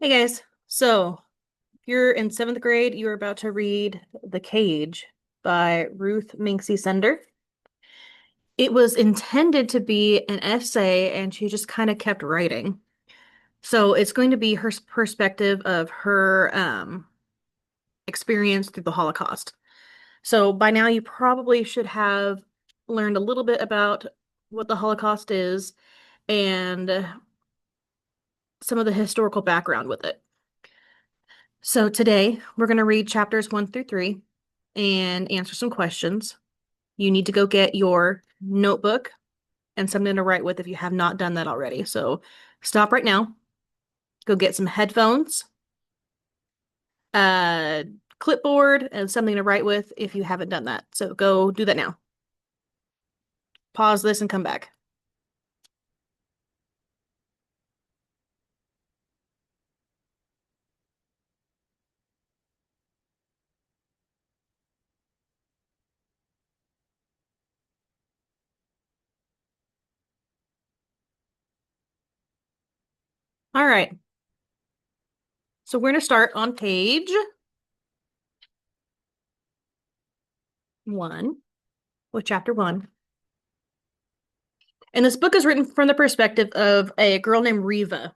Hey guys, so if you're in seventh grade, you're about to read The Cage by Ruth Minksy Sender. It was intended to be an essay, and she just kind of kept writing. So it's going to be her perspective of her experience through the Holocaust. So by now, you probably should have learned a little bit about what the Holocaust is and some of the historical background with it. So today we're going to read chapters 1 through 3 and answer some questions. You need to go get your notebook and something to write with if you have not done that already. So stop right now, go get some headphones, a clipboard, and something to write with if you haven't done that. So go do that now. Pause this and come back. All right. So we're going to start on page 1 with chapter 1. And this book is written from the perspective of a girl named Riva.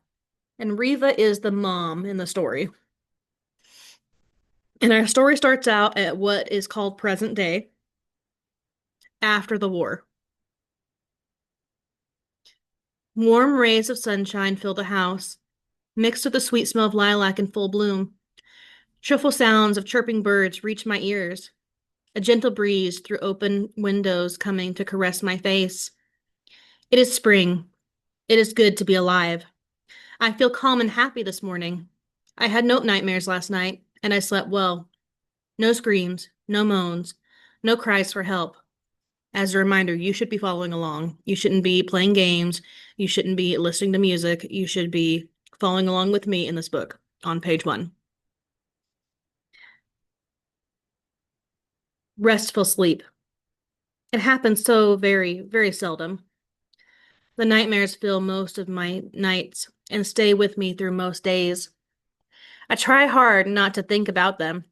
And Riva is the mom in the story. And our story starts out at what is called present day after the war. Warm rays of sunshine fill the house, mixed with the sweet smell of lilac in full bloom. Cheerful sounds of chirping birds reach my ears, a gentle breeze through open windows coming to caress my face. It is spring. It is good to be alive. I feel calm and happy this morning. I had no nightmares last night, and I slept well. No screams, no moans, no cries for help. As a reminder, you should be following along. You shouldn't be playing games. You shouldn't be listening to music. You should be following along with me in this book on page 1. Restful sleep. It happens so very, very seldom. The nightmares fill most of my nights and stay with me through most days. I try hard not to think about them.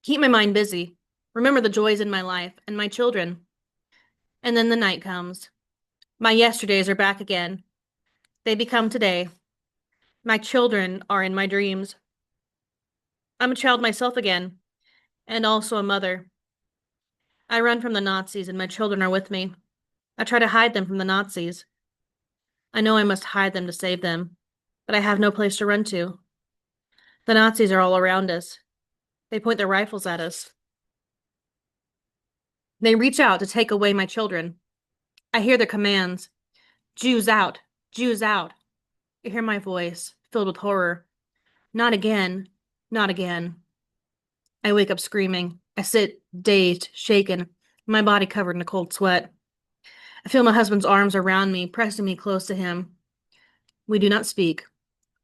Keep my mind busy. Remember the joys in my life and my children. And then the night comes. My yesterdays are back again. They become today. My children are in my dreams. I'm a child myself again, and also a mother. I run from the Nazis, and my children are with me. I try to hide them from the Nazis. I know I must hide them to save them, but I have no place to run to. The Nazis are all around us. They point their rifles at us. They reach out to take away my children. I hear their commands. Jews out! Jews out! I hear my voice, filled with horror. Not again. Not again. I wake up screaming. I sit dazed, shaken, my body covered in a cold sweat. I feel my husband's arms around me, pressing me close to him. We do not speak,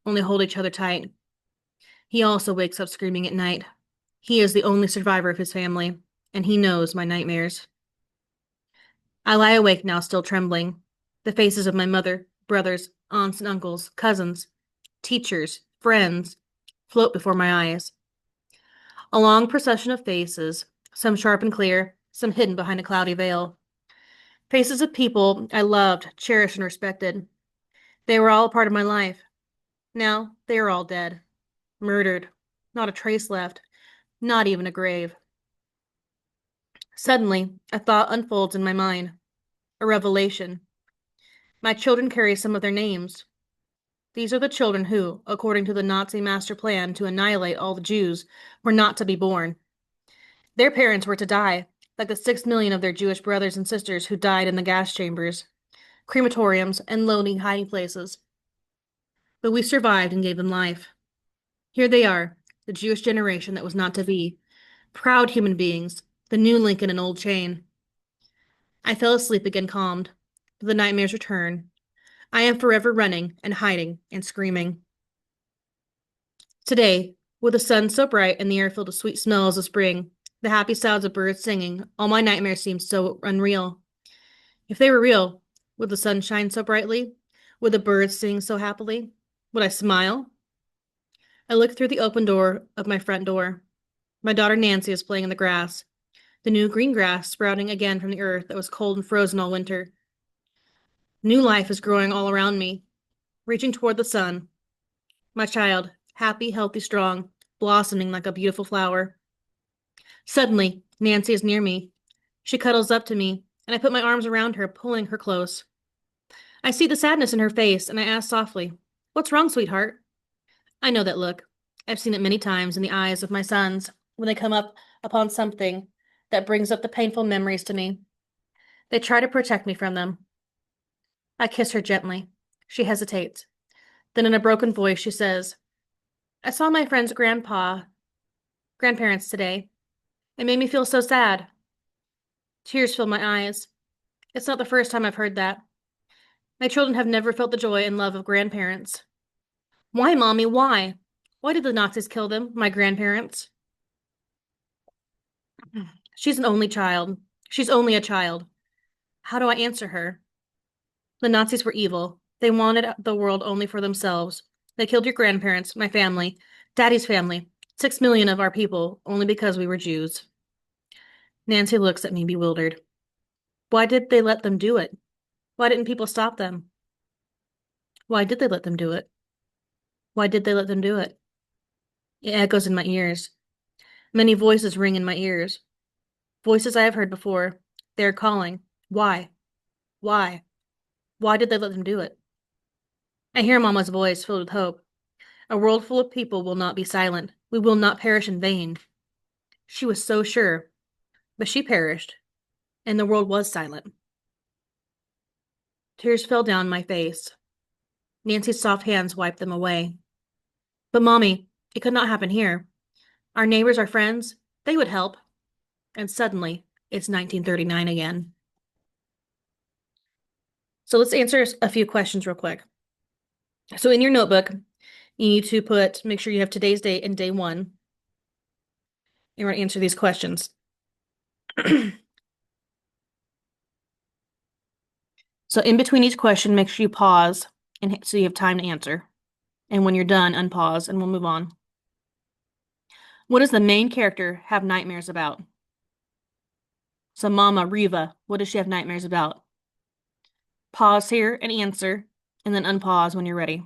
only hold each other tight. He also wakes up screaming at night. He is the only survivor of his family, and he knows my nightmares. I lie awake now, still trembling. The faces of my mother, brothers, aunts and uncles, cousins, teachers, friends, float before my eyes. A long procession of faces, some sharp and clear, some hidden behind a cloudy veil. Faces of people I loved, cherished, and respected. They were all a part of my life. Now they are all dead, murdered, not a trace left, not even a grave. Suddenly, a thought unfolds in my mind, a revelation. My children carry some of their names. These are the children who, according to the Nazi master plan to annihilate all the Jews, were not to be born. Their parents were to die, like the 6 million of their Jewish brothers and sisters who died in the gas chambers, crematoriums, and lonely hiding places. But we survived and gave them life. Here they are, the Jewish generation that was not to be, proud human beings, the new link in an old chain. I fell asleep again, calmed, but the nightmares return. I am forever running and hiding and screaming. Today, with the sun so bright and the air filled with sweet smells of spring, the happy sounds of birds singing, all my nightmares seem so unreal. If they were real, would the sun shine so brightly? Would the birds sing so happily? Would I smile? I look through the open door of my front door. My daughter Nancy is playing in the grass, the new green grass sprouting again from the earth that was cold and frozen all winter. New life is growing all around me, reaching toward the sun. My child, happy, healthy, strong, blossoming like a beautiful flower. Suddenly, Nancy is near me. She cuddles up to me, and I put my arms around her, pulling her close. I see the sadness in her face, and I ask softly, "What's wrong, sweetheart?" I know that look. I've seen it many times in the eyes of my sons when they come up upon something that brings up the painful memories to me. They try to protect me from them. I kiss her gently. She hesitates. Then in a broken voice, she says, "I saw my friend's grandparents today. It made me feel so sad." Tears fill my eyes. It's not the first time I've heard that. My children have never felt the joy and love of grandparents. Why, Mommy, why? Why did the Nazis kill them, my grandparents? She's an only child. She's only a child. How do I answer her? The Nazis were evil. They wanted the world only for themselves. They killed your grandparents, my family, Daddy's family, 6 million of our people, only because we were Jews. Nancy looks at me bewildered. Why did they let them do it? Why didn't people stop them? Why did they let them do it? Why did they let them do it? It echoes in my ears. Many voices ring in my ears. Voices I have heard before. They are calling. Why? Why? Why did they let them do it? I hear Mama's voice filled with hope. A world full of people will not be silent. We will not perish in vain. She was so sure, but she perished, and the world was silent. Tears fell down my face. Nancy's soft hands wiped them away. But, Mommy, it could not happen here. Our neighbors, our friends, they would help. And suddenly, it's 1939 again. So let's answer a few questions real quick. So in your notebook, you need to make sure you have today's date and day one. You're going to answer these questions. So in between each question, make sure you pause and so you have time to answer. And when you're done, unpause and we'll move on. What does the main character have nightmares about? So Mama, Riva, what does she have nightmares about? Pause here and answer, and then unpause when you're ready.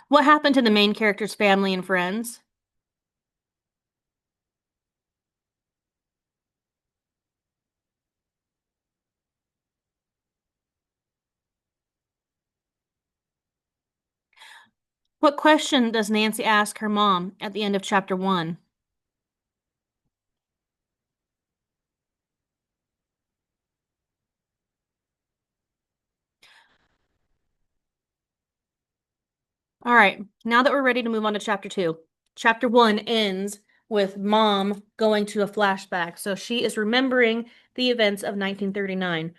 What happened to the main character's family and friends? What question does Nancy ask her mom at the end of chapter 1? All right, now that we're ready to move on to chapter 2. Chapter 1 ends with Mom going to a flashback. So she is remembering the events of 1939.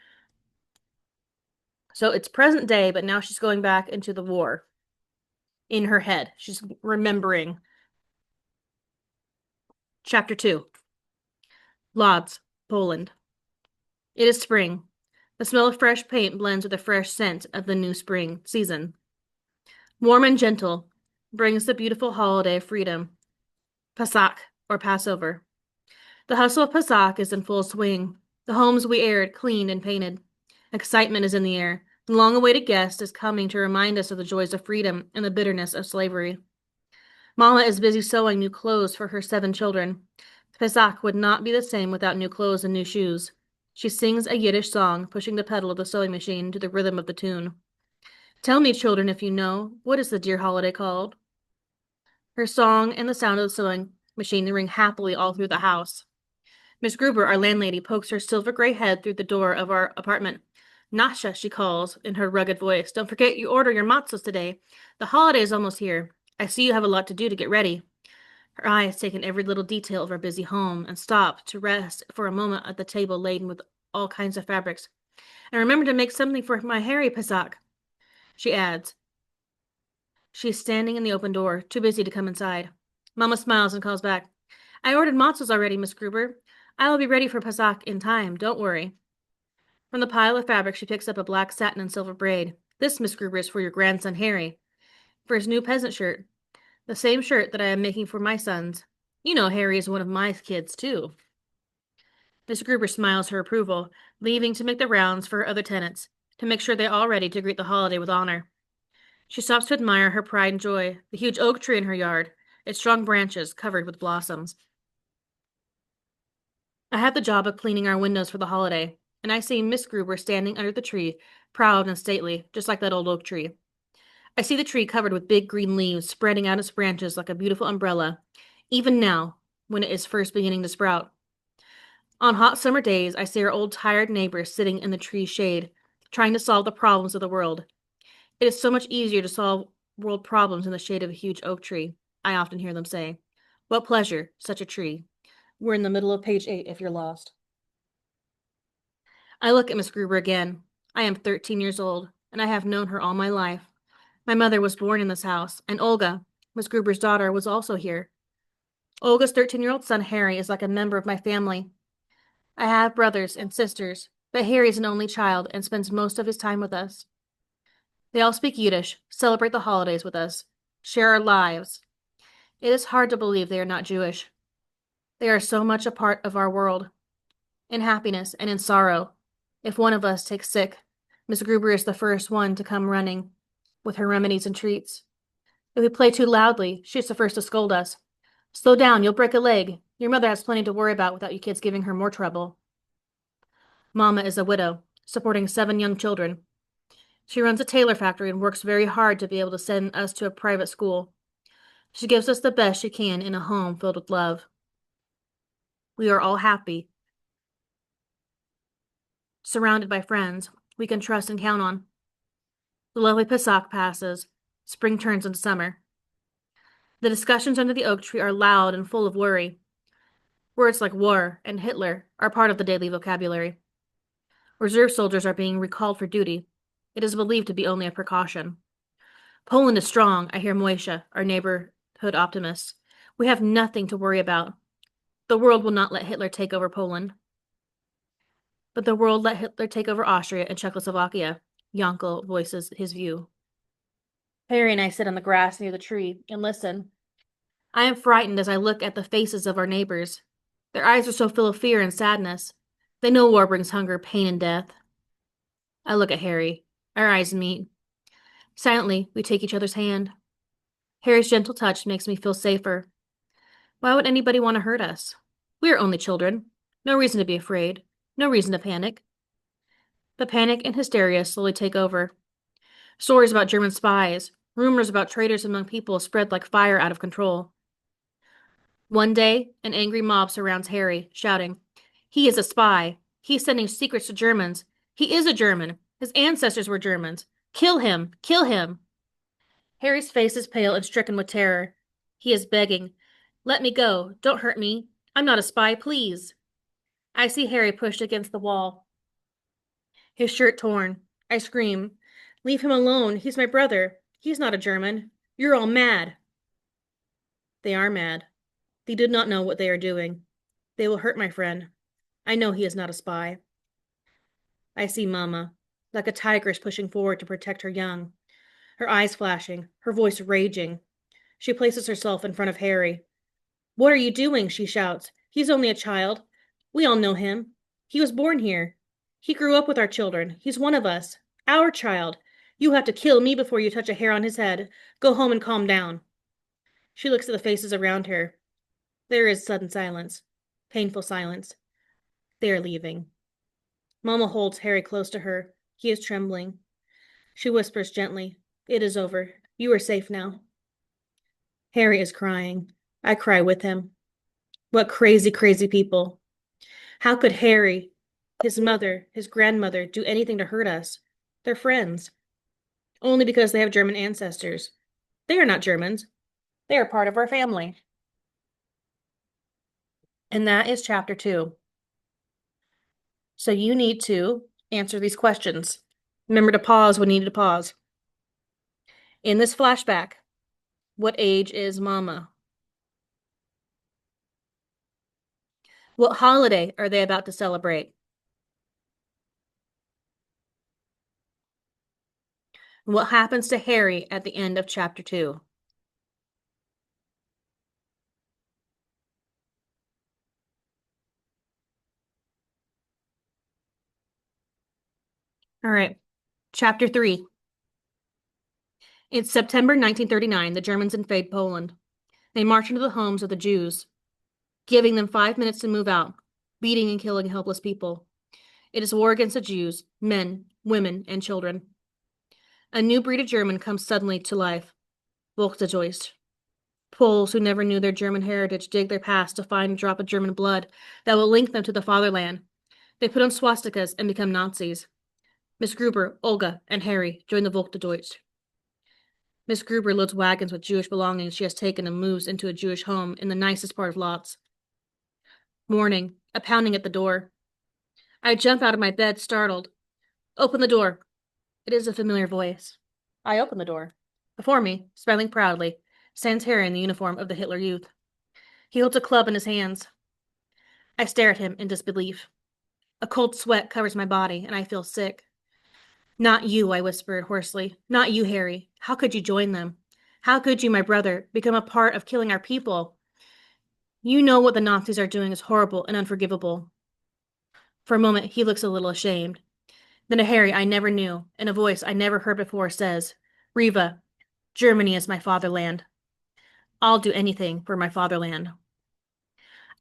So it's present day, but now she's going back into the war in her head. She's remembering. Chapter 2. Lodz, Poland. It is spring. The smell of fresh paint blends with the fresh scent of the new spring season. Warm and gentle, brings the beautiful holiday of freedom, Pesach, or Passover. The hustle of Pesach is in full swing. The homes we aired, cleaned, and painted. Excitement is in the air. The long-awaited guest is coming to remind us of the joys of freedom and the bitterness of slavery. Mama is busy sewing new clothes for her 7 children. Pesach would not be the same without new clothes and new shoes. She sings a Yiddish song, pushing the pedal of the sewing machine to the rhythm of the tune. Tell me, children, if you know, what is the dear holiday called? Her song and the sound of the sewing machine ring happily all through the house. Miss Gruber, our landlady, pokes her silver gray head through the door of our apartment. Nasha, she calls in her rugged voice. Don't forget you order your matzos today. The holiday is almost here. I see you have a lot to do to get ready. Her eyes take in every little detail of our busy home and stop to rest for a moment at the table laden with all kinds of fabrics. And remember to make something for my Harry Pesach, she adds. She is standing in the open door, too busy to come inside. Mama smiles and calls back. I ordered matzos already, Miss Gruber. I will be ready for Pesach in time, don't worry. From the pile of fabric, she picks up a black satin and silver braid. This, Miss Gruber, is for your grandson Harry, for his new peasant shirt, the same shirt that I am making for my sons. You know Harry is one of my kids, too. Miss Gruber smiles her approval, leaving to make the rounds for her other tenants, to make sure they're all ready to greet the holiday with honor. She stops to admire her pride and joy, the huge oak tree in her yard, its strong branches covered with blossoms. I have the job of cleaning our windows for the holiday, and I see Miss Gruber standing under the tree, proud and stately, just like that old oak tree. I see the tree covered with big green leaves spreading out its branches like a beautiful umbrella, even now, when it is first beginning to sprout. On hot summer days, I see our old tired neighbors sitting in the tree's shade, trying to solve the problems of the world. It is so much easier to solve world problems in the shade of a huge oak tree, I often hear them say. What pleasure, such a tree. We're in the middle of page 8 if you're lost. I look at Miss Gruber again. I am 13 years old, and I have known her all my life. My mother was born in this house, and Olga, Miss Gruber's daughter, was also here. Olga's 13-year-old son, Harry, is like a member of my family. I have brothers and sisters, but Harry is an only child and spends most of his time with us. They all speak Yiddish, celebrate the holidays with us, share our lives. It is hard to believe they are not Jewish. They are so much a part of our world, in happiness and in sorrow. If one of us takes sick, Miss Gruber is the first one to come running with her remedies and treats. If we play too loudly, she's the first to scold us. Slow down, you'll break a leg. Your mother has plenty to worry about without you kids giving her more trouble. Mama is a widow, supporting 7 young children. She runs a tailor factory and works very hard to be able to send us to a private school. She gives us the best she can in a home filled with love. We are all happy, surrounded by friends we can trust and count on. The lovely Pesach passes. Spring turns into summer. The discussions under the oak tree are loud and full of worry. Words like war and Hitler are part of the daily vocabulary. Reserve soldiers are being recalled for duty. It is believed to be only a precaution. Poland is strong, I hear Moisha, our neighborhood optimist. We have nothing to worry about. The world will not let Hitler take over Poland. But the world let Hitler take over Austria and Czechoslovakia. Yankel voices his view. Harry and I sit on the grass near the tree and listen. I am frightened as I look at the faces of our neighbors. Their eyes are so full of fear and sadness. They know war brings hunger, pain, and death. I look at Harry. Our eyes meet. Silently, we take each other's hand. Harry's gentle touch makes me feel safer. Why would anybody want to hurt us? We are only children. No reason to be afraid. No reason to panic. The panic and hysteria slowly take over. Stories about German spies, rumors about traitors among people spread like fire out of control. One day, an angry mob surrounds Harry, shouting, "He is a spy. He's sending secrets to Germans. He is a German. His ancestors were Germans. Kill him! Kill him!" Harry's face is pale and stricken with terror. He is begging, "Let me go. Don't hurt me. I'm not a spy, please." I see Harry pushed against the wall, his shirt torn. I scream, "Leave him alone. He's my brother. He's not a German. You're all mad." They are mad. They do not know what they are doing. They will hurt my friend. I know he is not a spy. I see Mama, like a tigress pushing forward to protect her young, her eyes flashing, her voice raging. She places herself in front of Harry. "What are you doing?" she shouts. "He's only a child. We all know him. He was born here. He grew up with our children. He's one of us. Our child. You have to kill me before you touch a hair on his head. Go home and calm down." She looks at the faces around her. There is sudden silence. Painful silence. They are leaving. Mama holds Harry close to her. He is trembling. She whispers gently, "It is over. You are safe now." Harry is crying. I cry with him. What crazy, crazy people. How could Harry, his mother, his grandmother, do anything to hurt us? They're friends. Only because they have German ancestors. They are not Germans. They are part of our family. And that is chapter 2. So you need to answer these questions. Remember to pause when needed to pause. In this flashback, what age is Mama? What holiday are they about to celebrate? and what happens to Harry at the end of chapter 2. All right, chapter 3. It's September 1939. The Germans invade Poland. They march into the homes of the Jews, giving them 5 minutes to move out, beating and killing helpless people. It is war against the Jews, men, women, and children. A new breed of German comes suddenly to life, Volksdeutsch. Poles who never knew their German heritage dig their past to find a drop of German blood that will link them to the fatherland. They put on swastikas and become Nazis. Miss Gruber, Olga, and Harry join the Volksdeutsch. Miss Gruber loads wagons with Jewish belongings she has taken and moves into a Jewish home in the nicest part of Lotz. Morning, a pounding at the door. I jump out of my bed, startled. Open the door. It is a familiar voice. I open the door. Before me, smiling proudly, stands Harry in the uniform of the Hitler Youth. He holds a club in his hands. I stare at him in disbelief. A cold sweat covers my body, and I feel sick. Not you, I whispered hoarsely. Not you, Harry. How could you join them? How could you, my brother, become a part of killing our people? You know what the Nazis are doing is horrible and unforgivable. For a moment, he looks a little ashamed. Then a Harry I never knew, in a voice I never heard before, says, Riva, Germany is my fatherland. I'll do anything for my fatherland.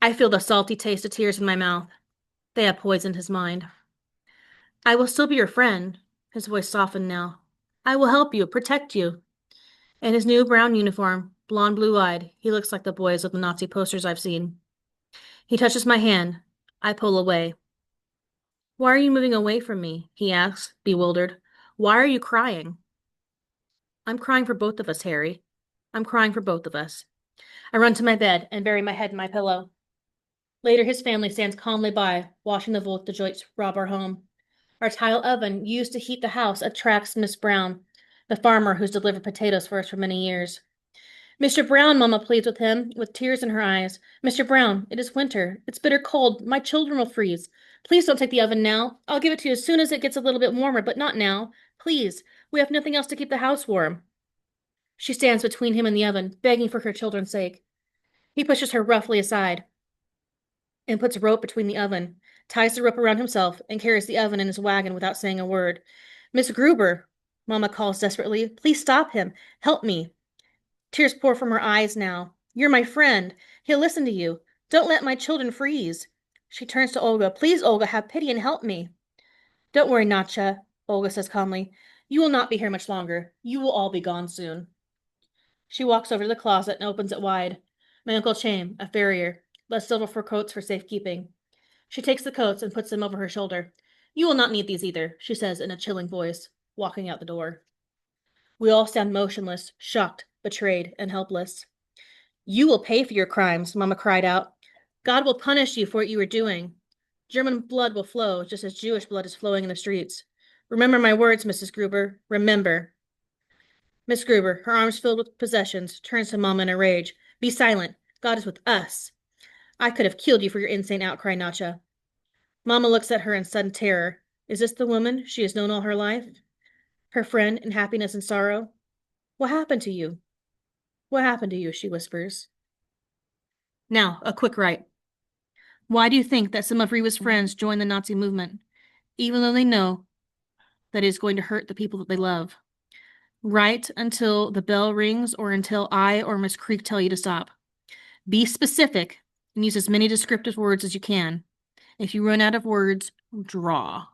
I feel the salty taste of tears in my mouth. They have poisoned his mind. I will still be your friend. His voice softened now. I will help you, protect you. In his new brown uniform, blonde blue-eyed, he looks like the boys with the Nazi posters I've seen. He touches my hand. I pull away. Why are you moving away from me? He asks, bewildered. Why are you crying? I'm crying for both of us, Harry. I'm crying for both of us. I run to my bed and bury my head in my pillow. Later, his family stands calmly by, watching the Volksdeutsch rob our home. Our tile oven, used to heat the house, attracts Miss Brown, the farmer who's delivered potatoes for us for many years. Mr. Brown, Mama pleads with him, with tears in her eyes. Mr. Brown, it is winter. It's bitter cold. My children will freeze. Please don't take the oven now. I'll give it to you as soon as it gets a little bit warmer, but not now. Please. We have nothing else to keep the house warm. She stands between him and the oven, begging for her children's sake. He pushes her roughly aside and puts a rope between the oven, ties the rope around himself, and carries the oven in his wagon without saying a word. Miss Gruber, Mama calls desperately, please stop him. Help me. Tears pour from her eyes now. You're my friend. He'll listen to you. Don't let my children freeze. She turns to Olga. Please, Olga, have pity and help me. Don't worry, Natcha, Olga says calmly. You will not be here much longer. You will all be gone soon. She walks over to the closet and opens it wide. My Uncle Chame, a farrier, left silver fur coats for safekeeping. She takes the coats and puts them over her shoulder. You will not need these either, she says in a chilling voice, walking out the door. We all stand motionless, shocked, betrayed, and helpless. You will pay for your crimes, Mama cried out. God will punish you for what you are doing. German blood will flow just as Jewish blood is flowing in the streets. Remember my words, Mrs. Gruber. Remember. Miss Gruber, her arms filled with possessions, turns to Mama in a rage. Be silent. God is with us. I could have killed you for your insane outcry, Natcha. Mama looks at her in sudden terror. Is this the woman she has known all her life? Her friend in happiness and sorrow? What happened to you? What happened to you? She whispers. Now, a quick write. Why do you think that some of Rewa's friends joined the Nazi movement, even though they know that it is going to hurt the people that they love? Write until the bell rings or until I or Miss Creek tell you to stop. Be specific and use as many descriptive words as you can. If you run out of words, draw.